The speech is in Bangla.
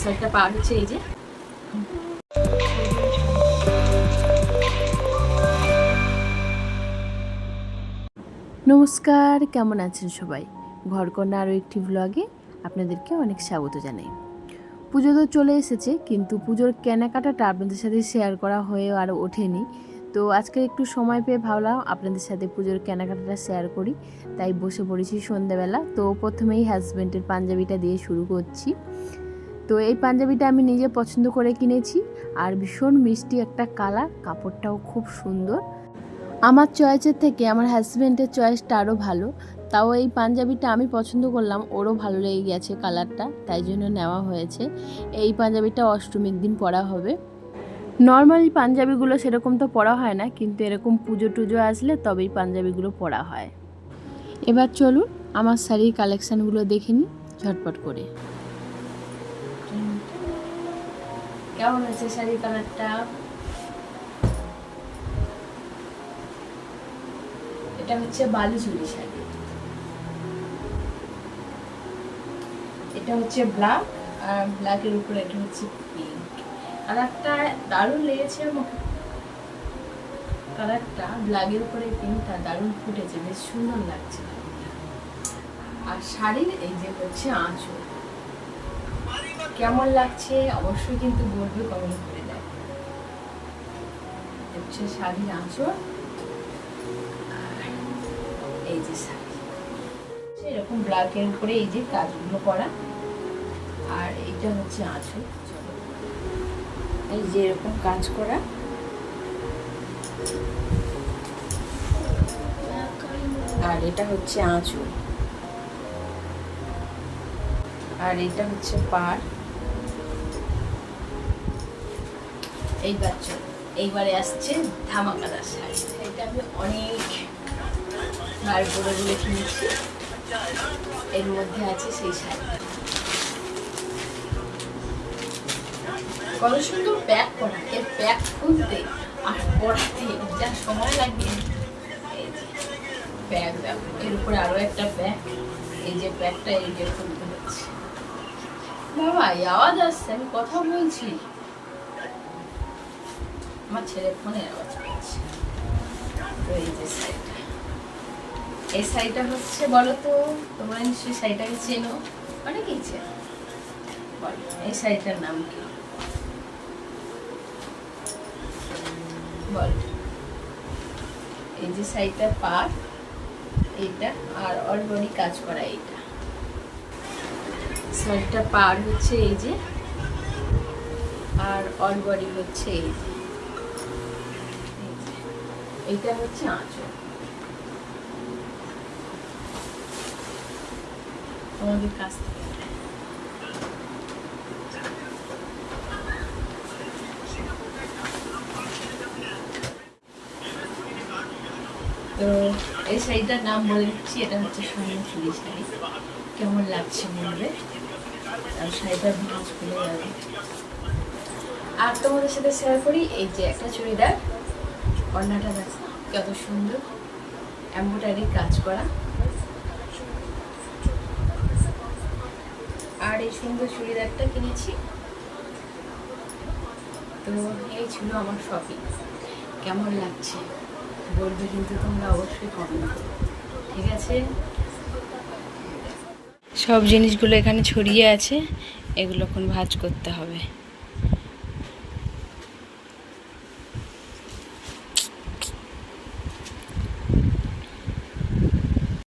শাড়িটা পার হচ্ছে এই যে। নমস্কার, কেমন আছেন সবাই? ঘরকন্যা আরও একটি ব্লগে আপনাদেরকে অনেক স্বাগত জানাই। পুজো তো চলে এসেছে, কিন্তু পুজোর কেনাকাটাটা আপনাদের সাথে শেয়ার করা হয়ে আর ওঠেনি। তো আজকে একটু সময় পেয়ে ভাবলাম আপনাদের সাথে পুজোর কেনাকাটাটা শেয়ার করি, তাই বসে পড়েছি সন্ধ্যাবেলা। তো প্রথমেই হাজব্যান্ডের পাঞ্জাবিটা দিয়ে শুরু করছি। তো এই পাঞ্জাবিটা আমি নিজে পছন্দ করে কিনেছি, আর ভীষণ মিষ্টি একটা কালার, কাপড়টাও খুব সুন্দর। আমার চয়েসের থেকে আমার হাজব্যান্ডের চয়েসটা আরও ভালো, তাও এই পাঞ্জাবিটা আমি পছন্দ করলাম, ওরও ভালো লেগে গেছে কালারটা, তাই জন্য নেওয়া হয়েছে। এই পাঞ্জাবিটা অষ্টমীর দিন পরা হবে। নর্মালি পাঞ্জাবিগুলো সেরকম তো পরা হয় না, কিন্তু এরকম পুজো টুজো আসলে তবেই পাঞ্জাবিগুলো পরা হয়। এবার চলুন আমার শাড়ির কালেকশানগুলো দেখে নিই ঝটপট করে। কেমন আছে শাড়ির কালারটা? এটা হচ্ছে বালুচুরি শাড়ি, এটা হচ্ছে ব্ল্যাক, আর ব্ল্যাকের উপরে এটা হচ্ছে পিঙ্ক। কালারটা দারুণ লেগেছে আমাকে, কালারটা ব্ল্যাকের উপরে পিঙ্কটা দারুণ ফুটেছে, বেশ সুন্দর লাগছে। আর শাড়ির এই যে হচ্ছে আঁচল, কেমন লাগছে অবশ্যই কিন্তু বলবে, কমেন্ট করে দেয়। হচ্ছে শাড়ির আঁচল, এই যে শাড়ি এরকম ব্ল্যাকের উপরে এই যে কাজগুলো করা, আর এইটা হচ্ছে আঁচল, এই যে এরকম কাজ করা, আর এটা হচ্ছে আঁচল, আর এটা হচ্ছে পাড়। এইবারে আসছে ধামাকাদার শাড়ি, এটা আমি অনেক বার বলে বলে কিনেছি, এর মধ্যে আছে সেই শাড়ি। কত সুন্দর প্যাক করা, এর প্যাক খুলতে আর পরাতে যা সময় লাগে। এই যে প্যাক দেখো, এর উপরে আরো একটা প্যাক, এই যে প্যাকটা এই যে খুলতে হচ্ছে। বাবা আওয়াজ আসছে, আমি কথা বলছি, আমার ছেলের ফোনে আওয়াজ পাচ্ছে। তো এই যে শাড়িটা, এই শাড়িটা হচ্ছে, বলো তো তোমরা নিশ্চয়ই শাড়িটাকে চেনো, অনেকেই চেনো, বলো এই শাড়িটার নাম কি? বল। এই যে শাড়িটার পাড় এইটা, আর অলরেডি কাজ করা এইটা। শাড়িটা পাড় হচ্ছে এই যে, আর অল বডি হচ্ছে এই যে, এইটা হচ্ছে আঁচল। তোমাদের কাছ থেকে তো এই শাড়িটার নাম বলে দিচ্ছি, এটা হচ্ছে স্বর্ণচুরি শাড়ি। কেমন লাগছে বলবে, আর শাড়িটা ভাঁজ খুলে যাবে। আর তোমাদের সাথে শেয়ার করি এই যে একটা চুড়িদার, কর্নাটা দেখো কত সুন্দর এমব্রয়ডারি কাজ করা, আর এই সুন্দর চুড়িদারটা কিনেছি। তো এই ছিল আমার শপিং, কেমন লাগছে বলবে কিন্তু তোমরা অবশ্যই কমেন্ট করো, ঠিক আছে? সব জিনিসগুলো এখানে ছড়িয়ে আছে, এগুলো এখন ভাঁজ করতে হবে।